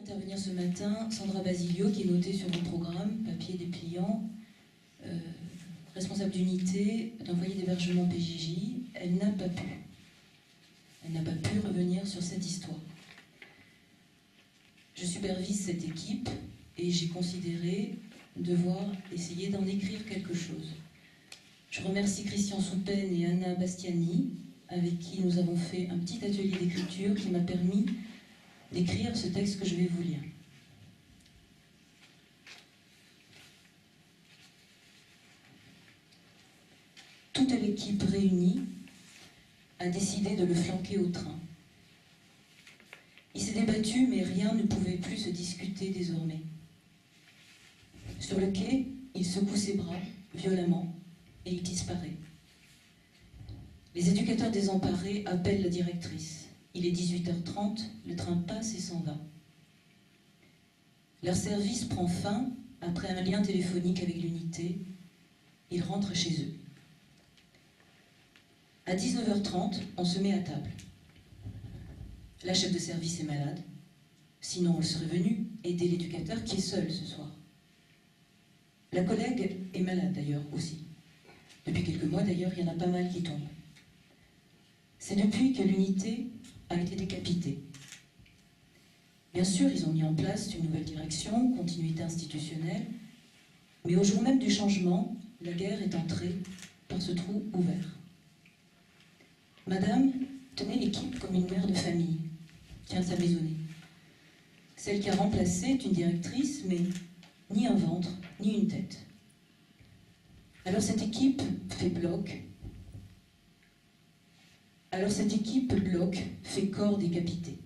intervenir ce matin Sandra Basilio, qui est notée sur mon programme, papier dépliant, responsable d'unité d'un foyer d'hébergement PJJ. Elle n'a pas pu. Elle n'a pas pu revenir sur cette histoire. Je supervise cette équipe et j'ai considéré devoir essayer d'en écrire quelque chose. Je remercie Christian Soupen et Anna Bastiani, avec qui nous avons fait un petit atelier d'écriture qui m'a permis d'écrire ce texte que je vais vous lire. Toute l'équipe réunie a décidé de le flanquer au train. Il s'est débattu, mais rien ne pouvait plus se discuter désormais. Sur le quai, il secoue ses bras violemment et il disparaît. Les éducateurs désemparés appellent la directrice. Il est 18h30, le train passe et s'en va. Leur service prend fin après un lien téléphonique avec l'unité. Ils rentrent chez eux. À 19h30, on se met à table. La chef de service est malade, sinon elle serait venue aider l'éducateur qui est seul ce soir. La collègue est malade d'ailleurs aussi. Depuis quelques mois d'ailleurs, il y en a pas mal qui tombent. C'est depuis que l'unité a été décapitée. Bien sûr, ils ont mis en place une nouvelle direction, continuité institutionnelle, mais au jour même du changement, la guerre est entrée par ce trou ouvert. Madame tenait l'équipe comme une mère de famille, tient sa maisonnée. Celle qui a remplacé est une directrice, mais ni un ventre, ni une tête. Alors cette équipe fait bloc. Fait corps décapité.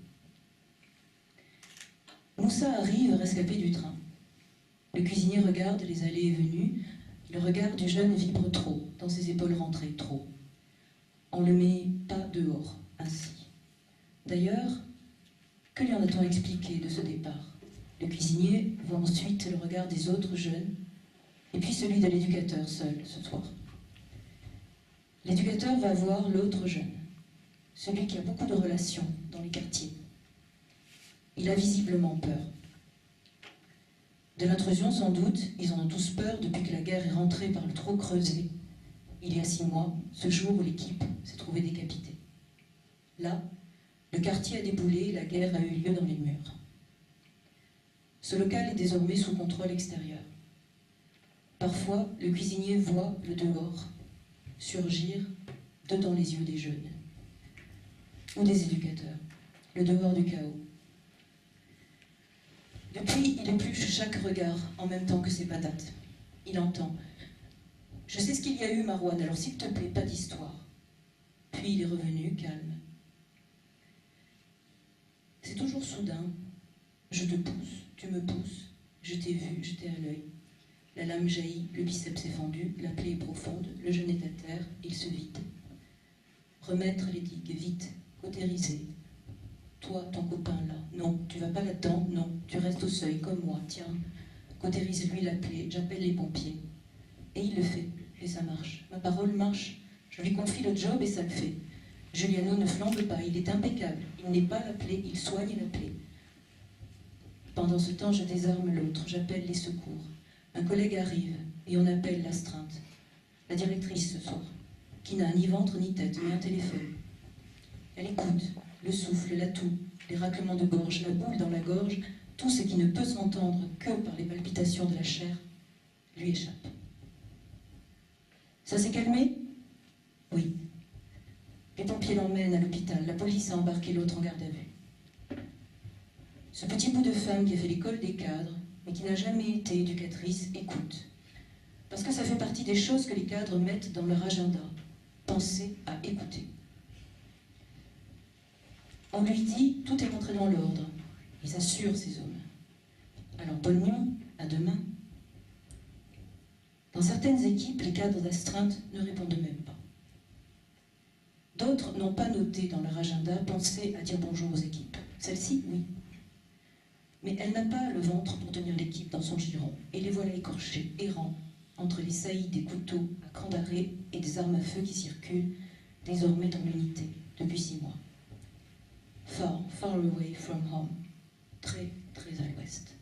Moussa arrive rescapé du train. Le cuisinier regarde les allées et venues. Le regard du jeune vibre trop, dans ses épaules rentrées, trop. On ne le met pas dehors, ainsi. D'ailleurs, que lui en a-t-on expliqué de ce départ? Le cuisinier voit ensuite le regard des autres jeunes, et puis celui de l'éducateur seul, ce soir. L'éducateur va voir l'autre jeune, celui qui a beaucoup de relations dans les quartiers. Il a visiblement peur. De l'intrusion, sans doute, ils en ont tous peur depuis que la guerre est rentrée par le trou creusé, il y a 6 mois, ce jour où l'équipe s'est trouvée décapitée. Là, le quartier a déboulé et la guerre a eu lieu dans les murs. Ce local est désormais sous contrôle extérieur. Parfois, le cuisinier voit le dehors surgir dedans les yeux des jeunes ou des éducateurs, le dehors du chaos. Depuis, il épluche chaque regard en même temps que ses patates. Il entend « Je sais ce qu'il y a eu, Marouane, alors s'il te plaît, pas d'histoire. » Puis il est revenu, calme. C'est toujours soudain. Je te pousse, tu me pousses, je t'ai vu, je t'ai à l'œil. La lame jaillit, le biceps est fendu, la plaie est profonde, le jeune est à terre, il se vide. Remettre les digues, vite, cautériser. Toi, ton copain là, non, tu vas pas là-dedans, non, tu restes au seuil, comme moi, tiens. Cautérise-lui la plaie, j'appelle les pompiers. Et il le fait, et ça marche. Ma parole marche. Je lui confie le job et ça le fait. Giuliano ne flambe pas, il est impeccable. Il n'est pas la plaie, il soigne la plaie. Pendant ce temps, je désarme l'autre, j'appelle les secours. Un collègue arrive et on appelle l'astreinte. La directrice ce soir, qui n'a ni ventre ni tête, mais un téléphone. Elle écoute, le souffle, la toux, les raclements de gorge, la boule dans la gorge, tout ce qui ne peut s'entendre que par les palpitations de la chair, lui échappe. Ça s'est calmé? Oui. Les pompiers l'emmènent à l'hôpital, la police a embarqué l'autre en garde à vue. Ce petit bout de femme qui a fait l'école des cadres, mais qui n'a jamais été éducatrice, écoute. Parce que ça fait partie des choses que les cadres mettent dans leur agenda. Penser à écouter. On lui dit, tout est rentré dans l'ordre. Ils assurent ces hommes. Alors bonne nuit, à demain. Dans certaines équipes, les cadres d'astreinte ne répondent même pas. D'autres n'ont pas noté dans leur agenda, pensé à dire bonjour aux équipes. Celle-ci, oui. Mais elle n'a pas le ventre pour tenir l'équipe dans son giron. Et les voilà écorchés, errants, entre les saillies des couteaux à cran d'arrêt et des armes à feu qui circulent, désormais dans l'unité, depuis 6 mois. Far, far away from home. très très à l'ouest.